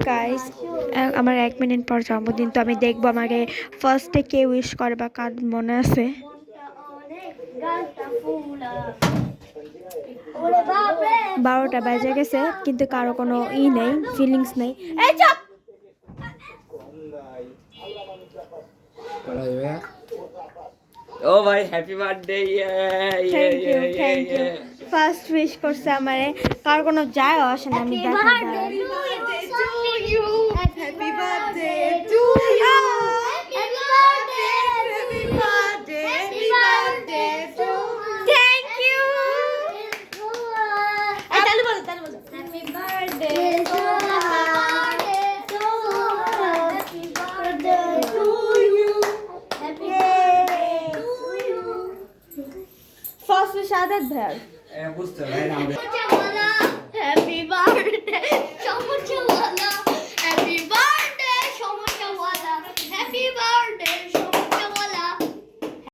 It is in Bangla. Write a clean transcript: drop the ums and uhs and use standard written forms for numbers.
গাইস আমার 1 মিনিট পর জন্মদিন, তো আমি দেখবো আমাকে ফার্স্টে কে উইশ করে বা কার মনে আছে। বারোটা বাজে গেছে কিন্তু কারো কোনো নেই, ফিলিংস নেই। এই চুপ। ও ভাই happy birthday. Thank you. First wish করছে আমারে, কার কোনো যায় আসে না। আমি Happy birthday to you. Happy birthday to you. Thank you. Happy birthday to you. Happy birthday to you. First wish আদাত ভাই। বুঝতে ভাই না